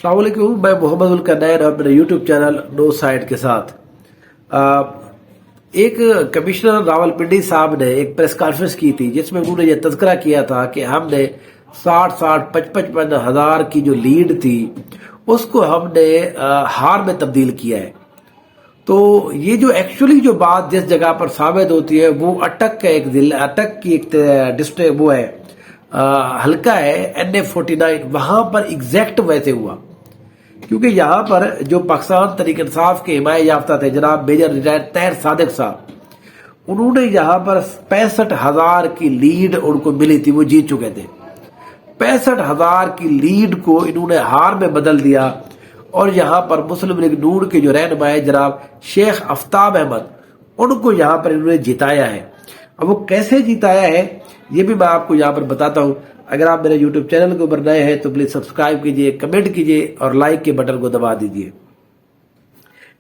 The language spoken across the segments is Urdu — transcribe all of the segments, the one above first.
السلام علیکم، میں محمد القنین اور میرے یوٹیوب چینل نو سائڈ کے ساتھ ایک کمشنر راولپنڈی صاحب نے ایک پریس کانفرنس کی تھی جس میں انہوں نے یہ تذکرہ کیا تھا کہ ہم نے 60-55 ہزار کی جو لیڈ تھی اس کو ہم نے ہار میں تبدیل کیا ہے۔ تو یہ جو ایکچولی جو بات جس جگہ پر ثابت ہوتی ہے وہ اٹک کا ایک ضلع، اٹک کی ایک ڈسٹرکٹ وہ ہے حلقہ ہے NA49، وہاں پر ایگزیکٹ ویسے ہوا، کیونکہ یہاں پر جو پاکستان تحریک انصاف کے حمایت یافتہ تھے جناب میجر ریٹائر طاہر صادق صاحب، انہوں نے یہاں پر 65,000 کی لیڈ ان کو ملی تھی، وہ جیت چکے تھے۔ 65,000 کی لیڈ کو انہوں نے ہار میں بدل دیا اور یہاں پر مسلم لیگ نون کے جو رہنما ہے جناب شیخ آفتاب احمد، ان کو یہاں پر انہوں نے جتایا ہے۔ اب وہ کیسے جتایا ہے یہ بھی میں آپ کو یہاں پر بتاتا ہوں۔ اگر آپ میرے یوٹیوب چینل کے اوپر نئے ہیں تو پلیز سبسکرائب کیجئے، کمنٹ کیجئے اور لائک کے بٹن کو دبا دیجئے۔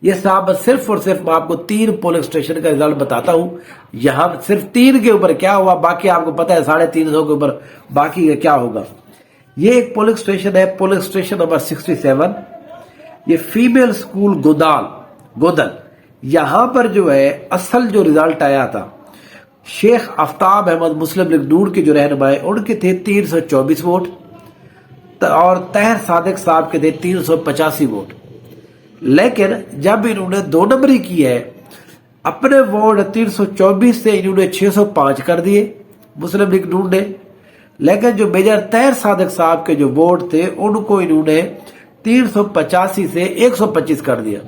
یہ صاحب صرف اور صرف میں آپ کو 3 پولنگ اسٹیشن کا رزلٹ بتاتا ہوں، یہاں صرف 3 کے اوپر کیا ہوا، باقی آپ کو پتا ہے 350 کے اوپر باقی کا کیا ہوگا۔ یہ ایک پولنگ اسٹیشن ہے، پولنگ اسٹیشن نمبر 67، یہ فیمیل سکول گودل۔ یہاں پر جو ہے اصل جو رزلٹ آیا تھا، شیخ آفتاب احمد مسلم لیگ نون کے جو رہنما ہیں ان کے تھے 324 ووٹ اور طاہر صادق صاحب کے تھے 385 ووٹ، لیکن جب انہوں نے 2 نمبری کی ہے اپنے ووٹ 324 سے انہوں نے 605 کر دیے مسلم لیگ نون نے، لیکن جو میجر طاہر صادق صاحب کے جو ووٹ تھے ان کو انہوں نے 385 سے 125 کر دیا۔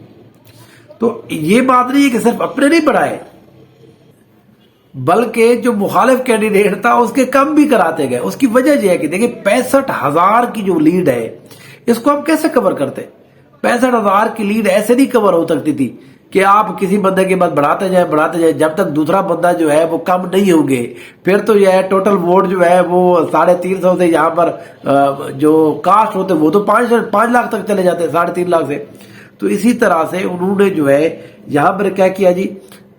تو یہ بات نہیں ہے کہ صرف اپنے نہیں بڑھائے، بلکہ جو مخالف کینڈیڈیٹ تھا اس کے کم بھی کراتے گئے۔ اس کی وجہ یہ ہے کہ دیکھیں 65,000 کی جو لیڈ ہے اس کو ہم کیسے کور کرتے؟ 65,000 کی لیڈ ایسے نہیں کور ہو سکتی تھی کہ آپ کسی بندے کے بعد بڑھاتے جائیں جب تک دوسرا بندہ جو ہے وہ کم نہیں ہوگے، پھر تو یہ ہے ٹوٹل ووٹ جو ہے وہ 350 سے یہاں پر جو کاسٹ ہوتے وہ تو 5 لاکھ تک چلے جاتے، 3.5 لاکھ سے۔ تو اسی طرح سے انہوں نے جو ہے یہاں پر کیا کیا جی،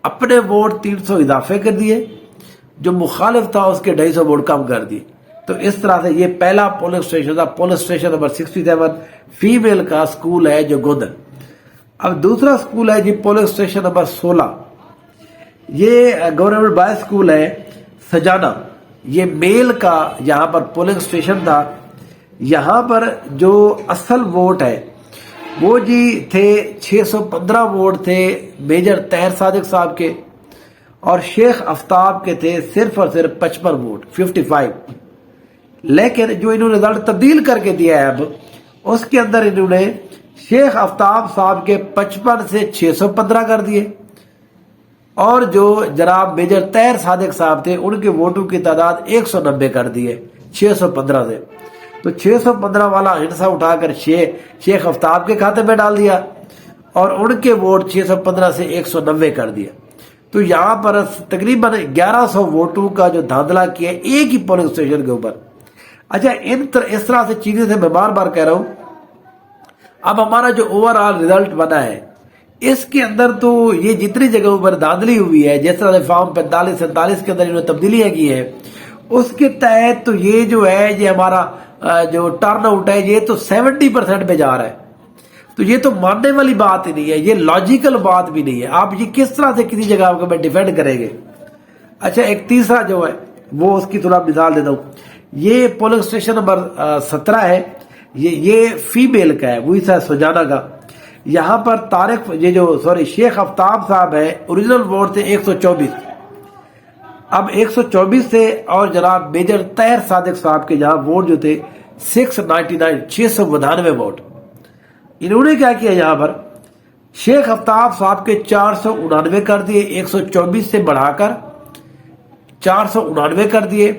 اپنے ووٹ 300 اضافے کر دیے، جو مخالف تھا اس کے 250 ووٹ کم کر دیے۔ تو اس طرح سے یہ پہلا پولنگ اسٹیشن تھا، پولنگ اسٹیشن نمبر 67 فیمیل کا سکول ہے جو گودل۔ اب دوسرا سکول ہے جی پولنگ اسٹیشن نمبر 16، یہ گورنمنٹ بوائز سکول ہے سجانہ، یہ میل کا یہاں پر پولنگ اسٹیشن تھا۔ یہاں پر جو اصل ووٹ ہے وہ جی تھے 615 ووٹ تھے میجر طاہر صادق صاحب کے، اور شیخ آفتاب کے تھے صرف اور صرف 55 ووٹ 55۔ لیکن جو انہوں نے رزلٹ تبدیل کر کے دیا ہے اب اس کے اندر انہوں نے شیخ آفتاب صاحب کے 55 سے 615 کر دیے، اور جو جناب میجر طاہر صادق صاحب تھے ان کے ووٹوں کی تعداد 190 کر دیے 615 سے۔ تو 615 والا ہنسا اٹھا کر شیخ آفتاب کے کھاتے میں ڈال دیا اور ان کے ووٹ 615 سے 190 کر دیا۔ تو یہاں پر تقریباً 1100 ووٹوں کا جو دھاندلا کیا ایک ہی پولنگ اسٹیشن کے اوپر۔ اچھا اس طرح سے چیزیں سے میں بار بار کہہ رہا ہوں، اب ہمارا جو اوور آل ریزلٹ بنا ہے اس کے اندر تو یہ جتنی جگہوں پر دھاندلی ہوئی ہے، جس طرح سے فارم 45-47 کے اندر انہوں نے تبدیلیاں کی ہیں اس کے تحت تو یہ جو ہے یہ ہمارا جو ٹرن آؤٹ ہے یہ تو 70% پہ جا رہا ہے۔ تو یہ تو ماننے والی بات ہی نہیں ہے، یہ لاجیکل بات بھی نہیں ہے۔ آپ یہ کس طرح سے کسی جگہ کو میں ڈیفینڈ کریں گے؟ اچھا ایک تیسرا جو ہے وہ اس کی تھوڑا مثال دیتا ہوں، یہ پولنگ اسٹیشن نمبر 17 ہے، یہ فیمیل کا ہے، وہی سا سجانہ کا۔ یہاں پر شیخ آفتاب صاحب ہے، اوریجنل ووٹ تھے 124، اب 124 سے، اور جناب میجر طاہر صادق صاحب کے جہاں ووٹ جو تھے 699 ووٹ، انہوں نے کیا کیا یہاں پر شیخ آفتاب صاحب کے 499 کر دیے، 124 سے بڑھا کر 499 کر دیے،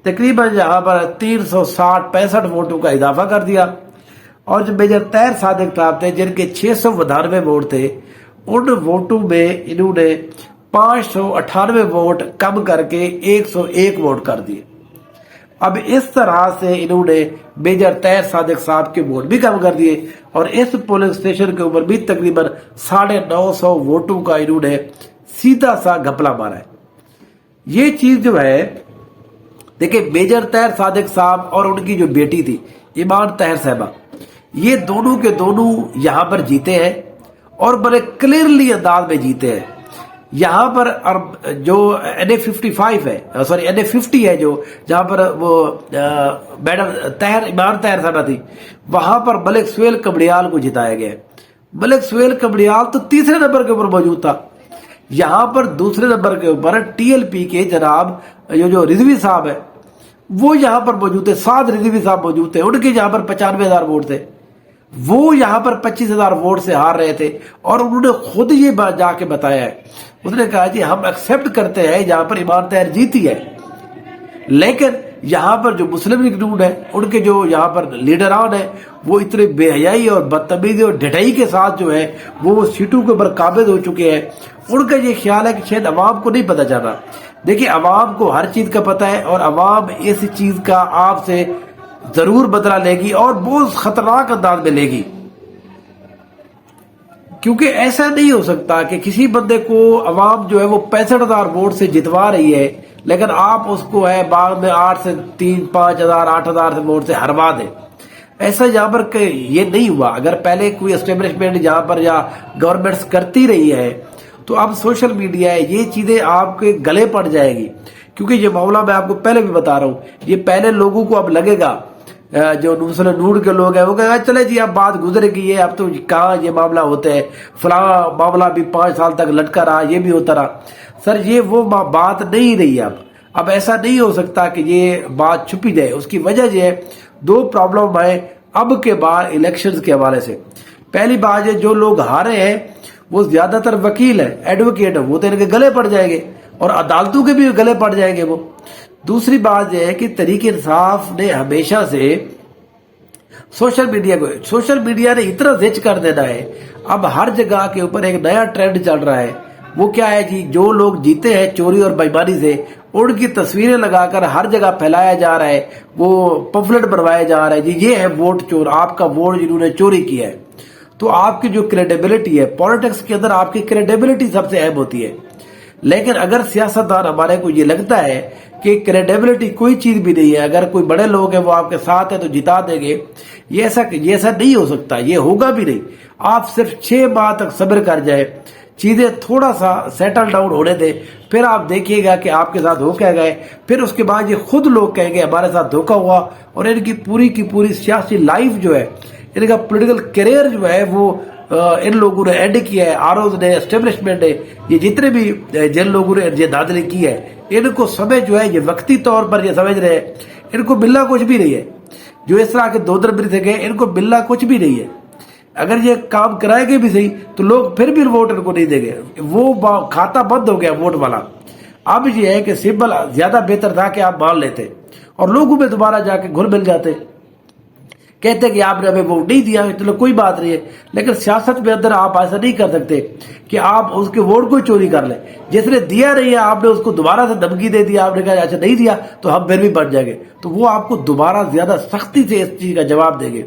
تقریباً یہاں پر 365 ووٹوں کا اضافہ کر دیا، اور جو میجر طاہر صادق صاحب تھے جن کے 692 ووٹ تھے ان ووٹوں میں انہوں نے 598 ووٹ کم کر کے 101 ووٹ کر دیے۔ اب اس طرح سے انہوں نے میجر طاہر صادق صاحب کے ووٹ بھی کم کر دیے، اور اس پولنگ اسٹیشن کے اوپر بھی تقریباً 950 ووٹوں کا انہوں نے سیدھا سا گھپلا مارا ہے۔ یہ چیز جو ہے دیکھیں، میجر طاہر صادق صاحب اور ان کی جو بیٹی تھی ایمان طاہر صاحبہ، یہ دونوں کے دونوں یہاں پر جیتے ہیں اور بڑے کلیئرلی انداز میں جیتے ہیں. یہاں پر جو NA-55 ہے، سوری NA-50 ہے، جو جہاں پر وہ میڈم ایمان طاہر صاحبہ تھی، وہاں پر ملک سہیل کمڑیال کو جتایا گیا. ملک سہیل کمڑیال تو تیسرے نمبر کے اوپر موجود تھا. یہاں پر دوسرے نمبر کے اوپر TLP کے جناب جو رضوی صاحب ہے وہ یہاں پر موجود تھے. 7 رضوی صاحب موجود تھے، ان کے یہاں پر 95,000 ووٹ تھے. وہ یہاں پر 25,000 ووٹ سے ہار رہے تھے اور انہوں نے خود یہ بات جا کے بتایا ہے. اس نے کہا جی ہم ایکسپٹ کرتے ہیں جہاں پر ایمان طاہر جیتی ہے، لیکن یہاں پر جو مسلم لیگ نون ہے، ان کے جو یہاں پر لیڈران ہیں، وہ اتنے بے حیائی اور بدتمیزی اور ڈھٹائی کے ساتھ جو ہے وہ سیٹوں کے اوپر قابض ہو چکے ہیں. ان کا یہ خیال ہے کہ شاید عوام کو نہیں پتہ چلا. دیکھیں، عوام کو ہر چیز کا پتہ ہے اور عوام اس چیز کا آپ سے ضرور بدلہ لے گی اور بہت خطرناک انداز میں لے گی. کیونکہ ایسا نہیں ہو سکتا کہ کسی بندے کو عوام جو ہے وہ 65,000 ووٹ سے جتوا رہی ہے لیکن آپ اس کو ہے بعد میں 8 سے 3 5 ہزار 8,000 سے ووٹ سے ہروا دیں. ایسا یہاں پر یہ نہیں ہوا. اگر پہلے کوئی اسٹیبلشمنٹ یہاں پر یا گورنمنٹس کرتی رہی ہے تو اب سوشل میڈیا ہے، یہ چیزیں آپ کے گلے پڑ جائے گی. کیونکہ یہ معاملہ میں آپ کو پہلے بھی بتا رہا ہوں، یہ پہلے لوگوں کو اب لگے گا، جو مسلم نور کے لوگ ہیں وہ کہیں گے چلے جی اب بات گزر گئی ہے، اب تو کہاں یہ معاملہ ہوتا ہے، فلاں معاملہ بھی 5 سال تک لٹکا رہا، یہ بھی ہوتا رہا. سر یہ وہ بات نہیں رہی. اب ایسا نہیں ہو سکتا کہ یہ بات چھپی جائے. اس کی وجہ یہ ہے 2 پرابلم ہے اب کے بعد الیکشنز کے حوالے سے. پہلی بات ہے جو لوگ ہارے ہیں وہ زیادہ تر وکیل ہیں، ایڈوکیٹ ہیں، وہ تو ان کے گلے پڑ جائیں گے اور عدالتوں کے بھی گلے پڑ جائیں گے وہ. دوسری بات یہ ہے کہ تحریک انصاف نے ہمیشہ سے سوشل میڈیا نے اتنا زچ کر دینا ہے. اب ہر جگہ کے اوپر ایک نیا ٹرینڈ چل رہا ہے. وہ کیا ہے جی، جو لوگ جیتے ہیں چوری اور بےایمانی سے ان کی تصویریں لگا کر ہر جگہ پھیلایا جا رہا ہے، وہ پمفلٹ بنوائے جا رہے ہیں جی یہ ہے ووٹ چور، آپ کا ووٹ جنہوں نے چوری کیا ہے. تو آپ کی جو کریڈیبلٹی ہے پولیٹکس کے اندر، آپ کی کریڈیبلٹی سب سے اہم ہوتی ہے. لیکن اگر سیاستدان ہمارے کو یہ لگتا ہے کہ کریڈیبلٹی کوئی چیز بھی نہیں ہے، اگر کوئی بڑے لوگ ہیں وہ آپ کے ساتھ ہیں تو جتا دیں گے، یہ ایسا نہیں ہو سکتا، یہ ہوگا بھی نہیں. آپ صرف 6 ماہ تک صبر کر جائے، چیزیں تھوڑا سا سیٹل ڈاؤن ہونے دیں، پھر آپ دیکھیے گا کہ آپ کے ساتھ ہو کیا گئے. پھر اس کے بعد یہ خود لوگ کہیں گے ہمارے ساتھ دھوکا ہوا، اور ان کی پوری سیاسی لائف جو ہے، ان کا پولیٹیکل کیریئر جو ہے وہ ان لوگوں نے اینڈ کیا ہے. آروز نے، اسٹیبلشمنٹ نے، یہ جتنے بھی جن لوگوں نے یہ دھاندلی کی ہے، ان کو سمجھ جو ہے یہ وقتی طور پر یہ سمجھ رہے ہیں ان کو ملنا کچھ بھی نہیں ہے. جو اس طرح کے 2 دربر سے گئے ان کو ملنا کچھ بھی نہیں ہے. اگر یہ کام کرائے گے بھی صحیح تو لوگ پھر بھی ووٹ ان کو نہیں دیں گے. وہ کھاتا بند ہو گیا ووٹ والا. اب یہ ہے کہ سمبل زیادہ بہتر تھا کہ آپ مان لیتے اور لوگوں میں دوبارہ جا کے گھل مل جاتے، کہتے کہ آپ نے ہمیں ووٹ نہیں دیا، چلو کوئی بات نہیں ہے. لیکن سیاست میں اندر آپ ایسا نہیں کر سکتے کہ آپ اس کے ووٹ کو چوری کر لیں. جس نے دیا نہیں ہے آپ نے اس کو دوبارہ سے دھمکی دے دیا، آپ نے کہا اچھا نہیں دیا تو ہم پھر بھی بڑھ جائیں گے، تو وہ آپ کو دوبارہ زیادہ سختی سے اس چیز کا جواب دیں گے.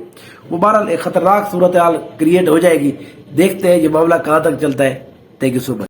وہ بہرحال ایک خطرناک صورتحال کریٹ ہو جائے گی. دیکھتے ہیں یہ معاملہ کہاں تک چلتا ہے. Thank you so much.